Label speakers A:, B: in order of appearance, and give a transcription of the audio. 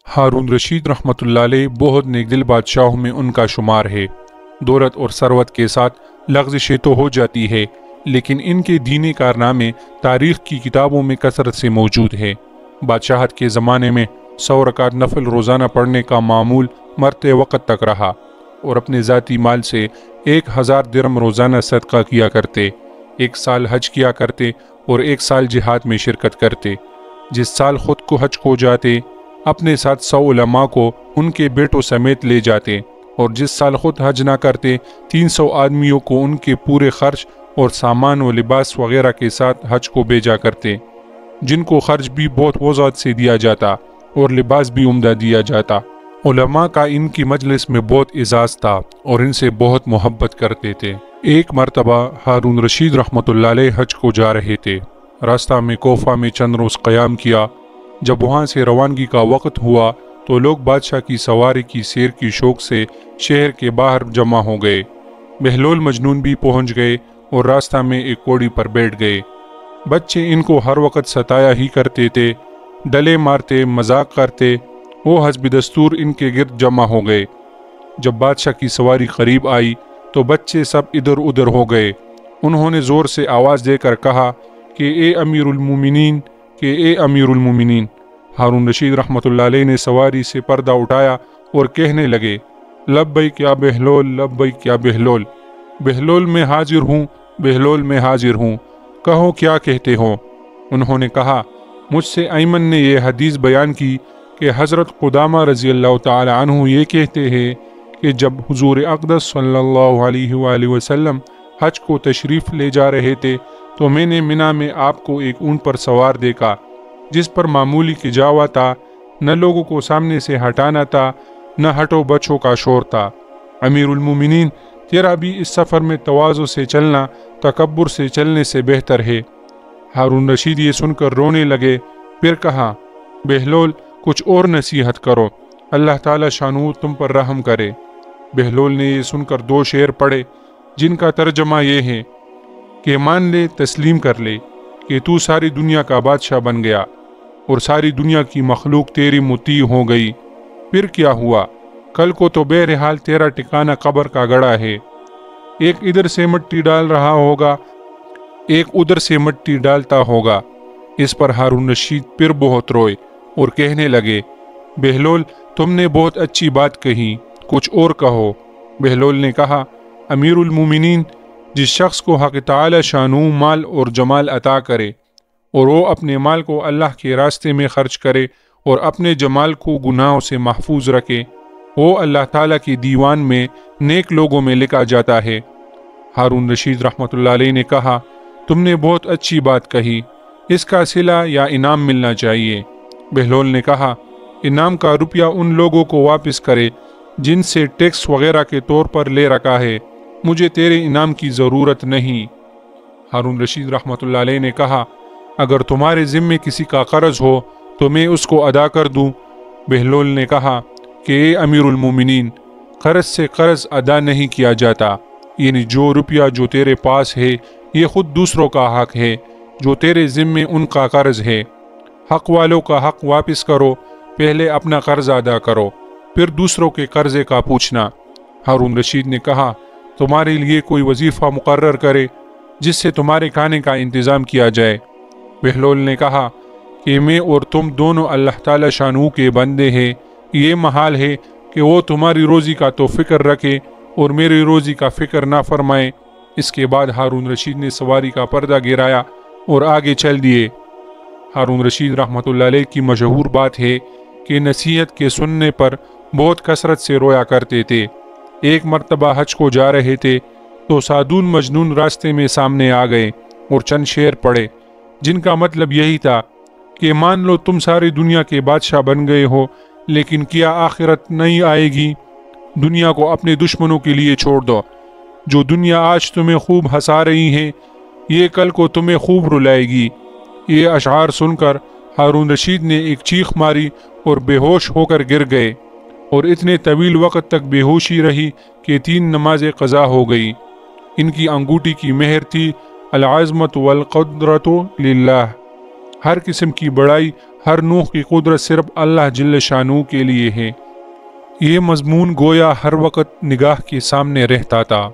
A: ہارون رشید رحمۃ اللہ علیہ بہت نیک دل بادشاہوں میں ان کا شمار ہے۔ دولت اور ثروت کے ساتھ لغزشیں تو ہو جاتی ہے، لیکن ان کے دینی کارنامے تاریخ کی کتابوں میں کثرت سے موجود ہے۔ بادشاہت کے زمانے میں 100 رکعت نفل روزانہ پڑھنے کا معمول مرتے وقت تک رہا، اور اپنے ذاتی مال سے 1000 درہم روزانہ صدقہ کیا کرتے، 1 سال حج کیا کرتے اور 1 سال جہاد میں شرکت کرتے۔ جس سال خود کو حج کو جاتے، اپنے ساتھ 100 علماء کو ان کے بیٹوں سمیت لے جاتے، اور جس سال خود حج نہ کرتے 300 آدمیوں کو ان کے پورے خرچ اور سامان و لباس وغیرہ کے ساتھ حج کو بھیجا کرتے، جن کو خرچ بھی بہت وضاحت سے دیا جاتا اور لباس بھی عمدہ دیا جاتا۔ علماء کا ان کی مجلس میں بہت اعزاز تھا اور ان سے بہت محبت کرتے تھے۔ ایک مرتبہ ہارون رشید رحمۃ اللہ علیہ حج کو جا رہے تھے۔ راستہ میں کوفہ میں چند روز قیام کیا۔ جب وہاں سے روانگی کا وقت ہوا تو لوگ بادشاہ کی سواری کی سیر کی شوق سے شہر کے باہر جمع ہو گئے۔ بہلول مجنون بھی پہنچ گئے اور راستہ میں ایک کوڑی پر بیٹھ گئے۔ بچے ان کو ہر وقت ستایا ہی کرتے تھے، ڈلے مارتے، مذاق کرتے۔ وہ حسب دستور ان کے گرد جمع ہو گئے۔ جب بادشاہ کی سواری قریب آئی تو بچے سب ادھر ادھر ہو گئے۔ انہوں نے زور سے آواز دے کر کہا کہ اے امیر المومنین، کہ اے امیر المومنین۔ ہارون رشید رحمۃ اللہ علیہ نے سواری سے پردہ اٹھایا اور کہنے لگے، لبیک یا بہلول، لبیک یا بہلول، بہلول میں حاضر ہوں، بہلول میں حاضر ہوں، کہو کیا کہتے ہو۔ انہوں نے کہا، مجھ سے ایمن نے یہ حدیث بیان کی کہ حضرت قدامہ رضی اللہ تعالی عنہ یہ کہتے ہیں کہ جب حضور اقدس صلی اللہ علیہ وآلہ وسلم حج کو تشریف لے جا رہے تھے تو میں نے منی میں آپ کو ایک اونٹ پر سوار دیکھا، جس پر معمولی کجاوا تھا، نہ لوگوں کو سامنے سے ہٹانا تھا، نہ ہٹو بچوں کا شور تھا۔ امیر المومنین، تیرا بھی اس سفر میں تواضع سے چلنا تکبر سے چلنے سے بہتر ہے۔ ہارون رشید یہ سن کر رونے لگے، پھر کہا، بہلول کچھ اور نصیحت کرو، اللہ تعالی شانو تم پر رحم کرے۔ بہلول نے یہ سن کر 2 شعر پڑھے، جن کا ترجمہ یہ ہے کہ مان لے، تسلیم کر لے کہ تو ساری دنیا کا بادشاہ بن گیا اور ساری دنیا کی مخلوق تیری مطیع ہو گئی، پھر کیا ہوا؟ کل کو تو بہرحال تیرا ٹھکانہ قبر کا گڑھا ہے، ایک ادھر سے مٹی ڈال رہا ہوگا، ایک ادھر سے مٹی ڈالتا ہوگا۔ اس پر ہارون رشید پھر بہت روئے اور کہنے لگے، بہلول تم نے بہت اچھی بات کہی، کچھ اور کہو۔ بہلول نے کہا، امیر المومنین، جس شخص کو حق تعالی شانو مال اور جمال عطا کرے اور وہ اپنے مال کو اللہ کے راستے میں خرچ کرے اور اپنے جمال کو گناہوں سے محفوظ رکھے، وہ اللہ تعالیٰ کی دیوان میں نیک لوگوں میں لکھا جاتا ہے۔ ہارون رشید رحمۃ اللہ علیہ نے کہا، تم نے بہت اچھی بات کہی، اس کا صلہ یا انعام ملنا چاہیے۔ بہلول نے کہا، انعام کا روپیہ ان لوگوں کو واپس کرے جن سے ٹیکس وغیرہ کے طور پر لے رکھا ہے، مجھے تیرے انعام کی ضرورت نہیں۔ ہارون رشید رحمۃ اللہ علیہ نے کہا، اگر تمہارے ذمے کسی کا قرض ہو تو میں اس کو ادا کر دوں۔ بہلول نے کہا کہ اے امیر المومنین، قرض سے قرض ادا نہیں کیا جاتا، یعنی جو روپیہ جو تیرے پاس ہے یہ خود دوسروں کا حق ہے، جو تیرے ذمے ان کا قرض ہے۔ حق والوں کا حق واپس کرو، پہلے اپنا قرض ادا کرو، پھر دوسروں کے قرضے کا پوچھنا۔ ہارون رشید نے کہا، تمہارے لیے کوئی وظیفہ مقرر کرے جس سے تمہارے کھانے کا انتظام کیا جائے۔ بہلول نے کہا کہ میں اور تم دونوں اللہ تعالی شانو کے بندے ہیں، یہ محال ہے کہ وہ تمہاری روزی کا تو فکر رکھے اور میری روزی کا فکر نہ فرمائے۔ اس کے بعد ہارون رشید نے سواری کا پردہ گرایا اور آگے چل دیے۔ ہارون رشید رحمۃ اللہ علیہ کی مشہور بات ہے کہ نصیحت کے سننے پر بہت کثرت سے رویا کرتے تھے۔ ایک مرتبہ حج کو جا رہے تھے تو سادون مجنون راستے میں سامنے آ گئے اور چند شعر پڑھے، جن کا مطلب یہی تھا کہ مان لو تم ساری دنیا کے بادشاہ بن گئے ہو، لیکن کیا آخرت نہیں آئے گی؟ دنیا کو اپنے دشمنوں کے لیے چھوڑ دو۔ جو دنیا آج تمہیں خوب ہنسا رہی ہے، یہ کل کو تمہیں خوب رلائے گی۔ یہ اشعار سن کر ہارون رشید نے ایک چیخ ماری اور بے ہوش ہو کر گر گئے، اور اتنے طویل وقت تک بے ہوشی رہی کہ 3 نمازیں قضا ہو گئی۔ ان کی انگوٹھی کی مہر تھی، العظمت والقدرت للہ، ہر قسم کی بڑائی ہر نوع کی قدرت صرف اللہ جل شانہ کے لیے ہے۔ یہ مضمون گویا ہر وقت نگاہ کے سامنے رہتا تھا۔